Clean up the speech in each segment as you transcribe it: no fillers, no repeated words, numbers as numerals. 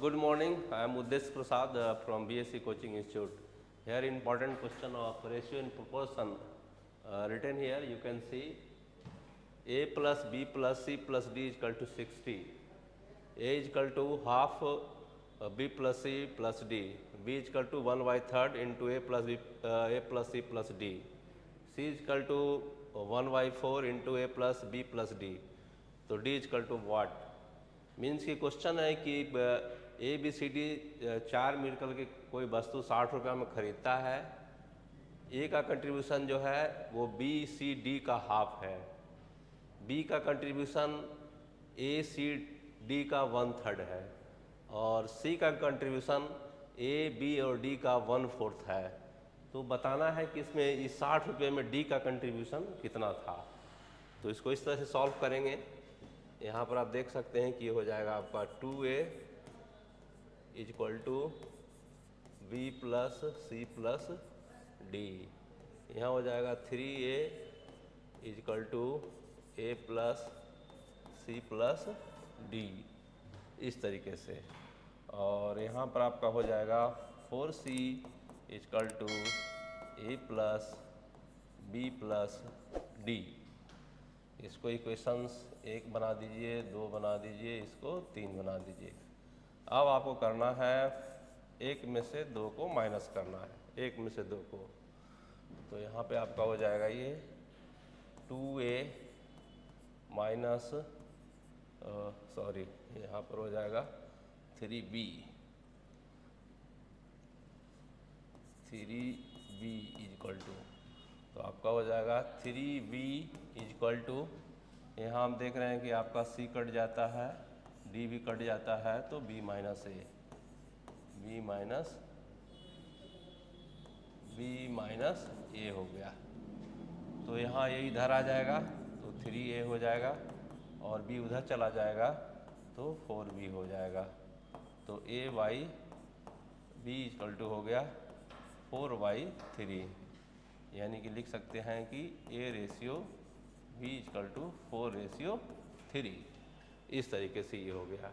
Good morning. I am Udesh Prasad from BSc Coaching Institute. Here important question of ratio in proportion written here. You can see A plus B plus C plus D is equal to 60. A is equal to half B plus C plus D. B is equal to 1/3 into A plus C plus D. C is equal to 1/4 into A plus B plus D. तो D is equal to what? Means की question है कि A B C D चार मिलकर के कोई वस्तु 60 रुपये में खरीदता है। ए का कंट्रीब्यूशन जो है वो बी सी डी का हाफ है, बी का कंट्रीब्यूशन ए सी डी का 1/3 है और सी का कंट्रीब्यूशन ए बी और डी का 1/4 है। तो बताना है कि इसमें इस 60 रुपये में डी का कंट्रीब्यूशन कितना था। तो इसको इस तरह से सॉल्व करेंगे। यहाँ पर आप देख सकते हैं कि ये हो जाएगा आपका 2A is equal to B plus C plus D. यहाँ हो जाएगा 3A is equal to A plus C plus D, इस तरीके से। और यहाँ पर आपका हो जाएगा 4C is equal to A plus B plus D. इसको इक्वेशंस 1 बना दीजिए, 2 बना दीजिए, इसको 3 बना दीजिए। अब आपको करना है 1 में से 2 को माइनस करना है, 1 में से 2 को। तो यहाँ पे आपका हो जाएगा ये 2A माइनस यहाँ पर हो जाएगा 3B इज इक्वल टू, तो आपका हो जाएगा 3B इज इक्वल टू, यहाँ हम देख रहे हैं कि आपका C कट जाता है, D भी कट जाता है, तो B माइनस A हो गया। तो यहाँ ये इधर आ जाएगा तो 3A हो जाएगा और B उधर चला जाएगा तो 4B हो जाएगा। तो B इज इक्वल टू हो गया 4/3, यानी कि लिख सकते हैं कि A ratio B is equal to 4/3। इस तरीके से ये हो गया।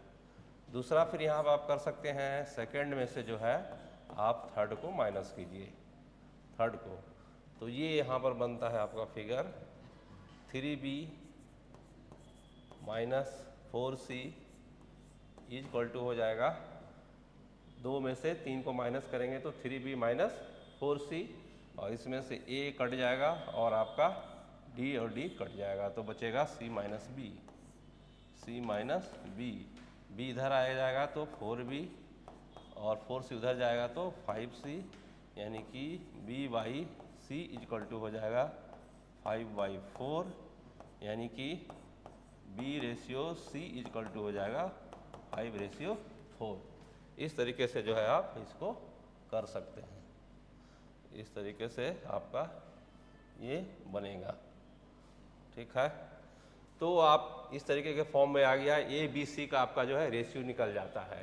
दूसरा फिर यहाँ पर आप कर सकते हैं, सेकंड में से जो है आप थर्ड को माइनस कीजिए, थर्ड को। तो ये यहाँ पर बनता है आपका figure 3B minus 4C is equal to हो जाएगा, 2 में से 3 को माइनस करेंगे तो 3B माइनस 4C, और इसमें से A कट जाएगा और आपका D और D कट जाएगा, तो बचेगा C माइनस B। B इधर आ जाएगा तो 4B और 4C उधर जाएगा तो 5C, यानी कि B/C इज इक्वल टू हो जाएगा 5/4, यानी कि B ratio C is equal to हो जाएगा 5/4। इस तरीके से जो है आप इसको कर सकते हैं। इस तरीके से आपका ये बनेगा, ठीक है। तो आप इस तरीके के फॉर्म में आ गया, ए बी सी का आपका जो है रेशियो निकल जाता है।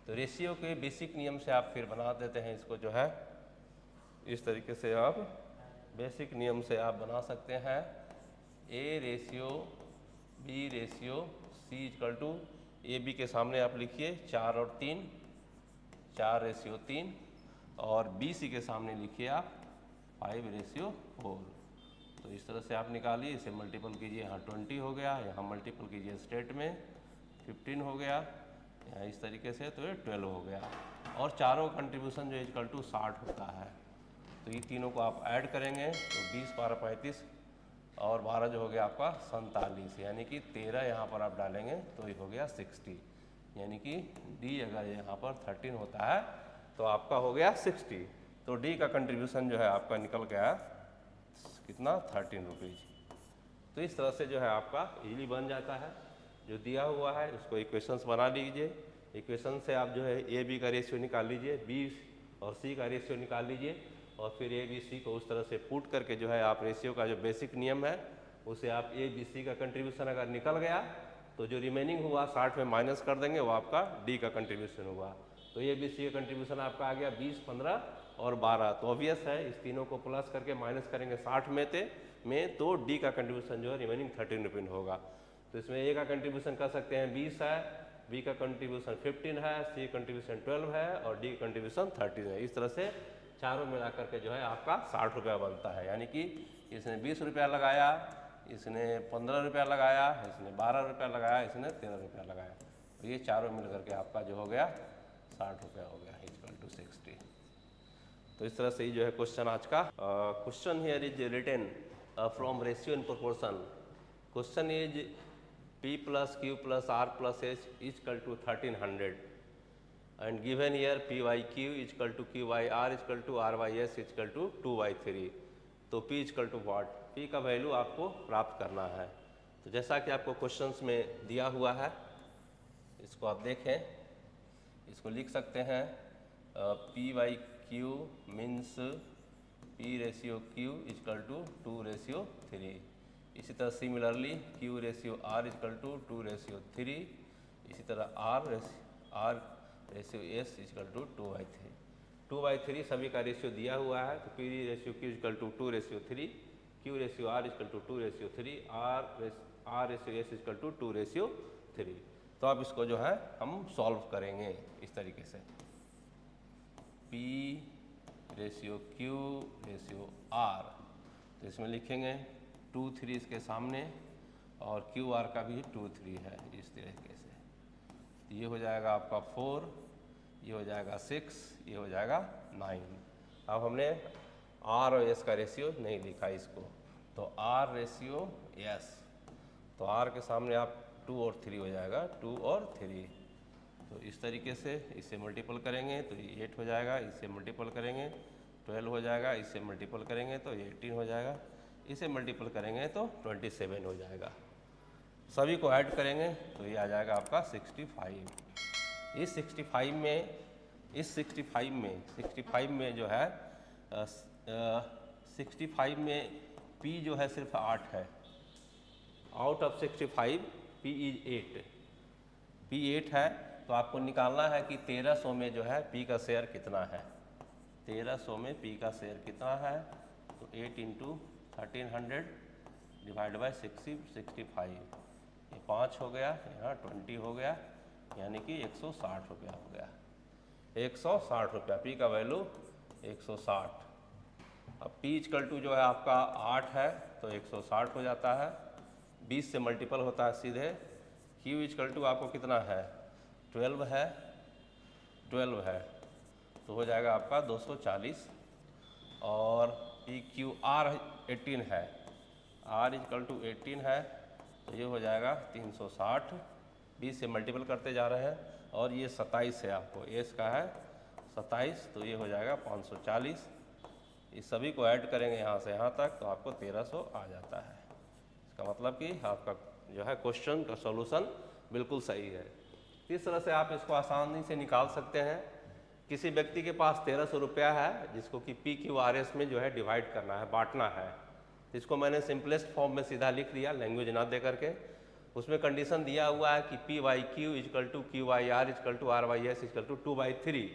तो रेशियो के बेसिक नियम से आप फिर बना देते हैं इसको, जो है इस तरीके से आप बेसिक नियम से आप बना सकते हैं। A ratio B ratio C equal to, A B के सामने आप लिखिए 4 और 3, 4/3, और बी सी के सामने लिखिए आप 5/4। तो इस तरह से आप निकालिए, इसे मल्टीपल कीजिए, यहाँ 20 हो गया, यहाँ मल्टीपल कीजिए स्टेट में 15 हो गया, यहाँ इस तरीके से तो ये 12 हो गया। और चारों कंट्रीब्यूशन जो इक्वल टू 60 होता है। तो ये तीनों को आप ऐड करेंगे तो 20 12 35 और 12 जो हो गया आपका 47, यानी कि 13 यहाँ पर आप डालेंगे तो ये हो गया 60, यानी कि D अगर यहाँ पर 13 होता है तो आपका हो गया 60। तो D का कंट्रीब्यूशन जो है आपका निकल गया कितना, 13 रुपीज़। तो इस तरह से जो है आपका इजीली बन जाता है। जो दिया हुआ है उसको इक्वेशंस बना लीजिए, इक्वेशन से आप जो है ए बी का रेशियो निकाल लीजिए, बी और सी का रेशियो निकाल लीजिए, और फिर ए बी सी को उस तरह से पुट करके जो है आप रेशियो का जो बेसिक नियम है उसे आप ए बी सी का कंट्रीब्यूशन अगर निकल गया तो जो रिमेनिंग हुआ 60 में माइनस कर देंगे, वो आपका डी का कंट्रीब्यूशन हुआ। तो ए बी सी का कंट्रीब्यूशन आपका आ गया 20 15 और 12। तो ऑब्वियस है इस तीनों को प्लस करके माइनस करेंगे 60 में तो डी का कंट्रीब्यूशन जो है रिमेनिंग 13 रुपीज़ होगा। तो इसमें ए का कंट्रीब्यूशन कर सकते हैं 20 है, बी का कंट्रीब्यूशन 15 है, सी कंट्रीब्यूशन 12 है और डी कंट्रीब्यूशन 13 है। इस तरह से चारों मिलाकर के जो है आपका 60 रुपया बनता है। यानी कि इसने 20 रुपया लगाया, इसने 15 रुपया लगाया, इसने 12 रुपया लगाया, इसने 13 रुपया लगाया, तो ये चारों मिलकर के आपका जो हो गया 60 रुपया हो गया, इक्वल टू 60। तो इस तरह से ही जो है क्वेश्चन आज का। Question here is written from ratio in proportion. Question is P plus Q plus R plus S is equal to 1300 and given here P by Q is equal to Q by R is equal to R by S is equal to 2 by 3। तो P is equal to what? P का value आपको प्राप्त करना है। तो जैसा कि आपको क्वेश्चंस में दिया हुआ है, इसको आप देखें, इसको लिख सकते हैं P by Q means P ratio Q is equal to 2 ratio 3। इसी तरह similarly Q ratio R equal to 2 ratio 3। इसी तरह R ratio S equal to 2/3। 2/3 सभी का रेशियो दिया हुआ है, तो P ratio Q equal to 2 ratio 3, Q ratio R equal to 2 ratio 3, R ratio S equal to 2 ratio 3। तो अब इसको जो है हम सॉल्व करेंगे इस तरीके से, P ratio Q ratio R, तो इसमें लिखेंगे 2 3 इसके सामने और क्यू आर का भी 2 3 है, इस तरीके से। तो ये हो जाएगा आपका 4, ये हो जाएगा 6, ये हो जाएगा 9। अब हमने आर और एस का रेशियो नहीं लिखा इसको, तो आर रेशियो एस, तो आर के सामने आप 2 और 3 हो जाएगा, 2 और 3। तो इस तरीके से इससे मल्टीपल करेंगे तो ये 8 हो जाएगा, इससे मल्टीपल करेंगे 12 हो जाएगा, इससे मल्टीपल करेंगे तो ये 18 हो जाएगा, इसे मल्टीपल करेंगे तो 27 हो जाएगा। सभी को ऐड करेंगे तो ये आ जाएगा आपका 65। इस 65 में जो है 65 में P जो है सिर्फ 8 है। Out of 65 P is 8, P 8 है, तो आपको निकालना है कि 1300 में जो है P का शेयर कितना है। 1300 में P का शेयर कितना है, तो 8 इंटू 1300 डिवाइड बाई 65, ये 5 हो गया, यहाँ 20 हो गया, यानी कि 160 रुपया हो गया। 160 रुपया, P का वैल्यू 160। अब P इक्वल टू जो है आपका 8 है तो 160 हो जाता है, 20 से मल्टीपल होता है सीधे। Q इक्वल टू आपको कितना है, 12 है, 12 है, तो हो जाएगा आपका 240। और PQR 18 है, R इक्वल टू 18 है, तो ये हो जाएगा 360। 20 से मल्टीपल करते जा रहे हैं, और ये 27 है, आपको एस का है 27, तो ये हो जाएगा 540। इस सभी को ऐड करेंगे यहाँ से यहाँ तक, तो आपको 1300 आ जाता है। इसका मतलब कि आपका जो है क्वेश्चन का सॉल्यूशन बिल्कुल सही है। इस तरह से आप इसको आसानी से निकाल सकते हैं। किसी व्यक्ति के पास 1300 रुपया है, जिसको कि PQRS में जो है डिवाइड करना है, बांटना है। इसको मैंने सिंपलेस्ट फॉर्म में सीधा लिख दिया, लैंग्वेज ना दे करके। उसमें कंडीशन दिया हुआ है कि P/Q equal to Q/R equal to R/S equal to 2/3,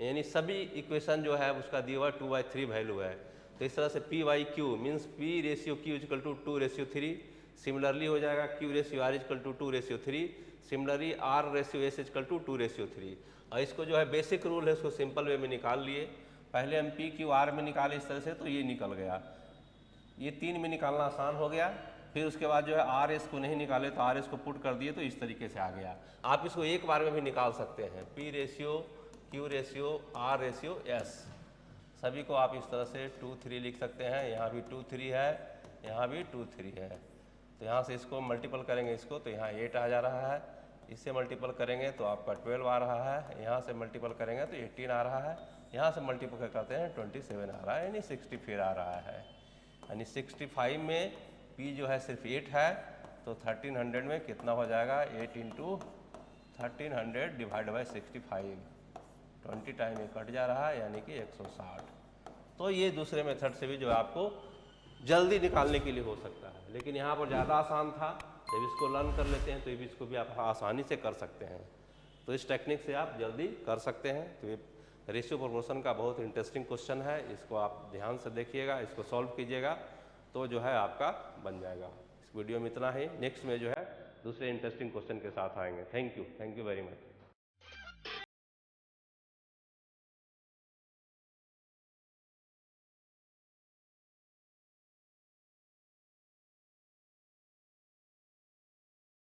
यानी सभी इक्वेशन जो है उसका दिया हुआ 2/3 वैल्यू है। तो इस तरह से P/Q means P ratio Q equal to 2 ratio 3। Similarly हो जाएगा Q ratio R equal to 2 ratio 3। Similarly R ratio S equal to 2 ratio 3। और इसको जो है बेसिक रूल है, उसको सिंपल वे में निकाल लिए। पहले हम PQR में निकाले इस तरह से, तो ये निकल गया। ये 3 में निकालना आसान हो गया। फिर उसके बाद जो है RS को नहीं निकाले, तो RS को पुट कर दिए, तो इस तरीके से आ गया। आप इसको एक बार में भी निकाल सकते हैं, P ratio Q ratio R ratio S। सभी को आप इस तरह से 2 3 लिख सकते हैं। यहाँ भी 2 3 है, यहाँ भी 2 3 है। तो यहाँ से इसको मल्टीपल करेंगे इसको, तो यहाँ 8 आ जा रहा है। इससे मल्टीपल करेंगे तो आपका 12 आ रहा है। यहाँ से मल्टीपल करेंगे तो 18 आ रहा है। यहाँ से मल्टीपल करते हैं 27 आ रहा है, यानी 60 फिर आ रहा है। यानी 65 में P जो है सिर्फ 8 है, तो 1300 में कितना हो जाएगा, 8 इंटू 1300 डिवाइड बाई 65, 20 टाइम में कट जा रहा है, यानी कि 160। तो ये दूसरे मेथड से भी जो है आपको जल्दी निकालने के लिए हो सकता है, लेकिन यहाँ पर ज़्यादा आसान था। जब इसको लर्न कर लेते हैं तो इसको भी आप आसानी से कर सकते हैं। तो इस टेक्निक से आप जल्दी कर सकते हैं। तो ये रेशियो प्रोपोर्शन का बहुत इंटरेस्टिंग क्वेश्चन है, इसको आप ध्यान से देखिएगा, इसको सॉल्व कीजिएगा, तो जो है आपका बन जाएगा। इस वीडियो में इतना ही। नेक्स्ट में जो है दूसरे इंटरेस्टिंग क्वेश्चन के साथ आएंगे। Thank you very much.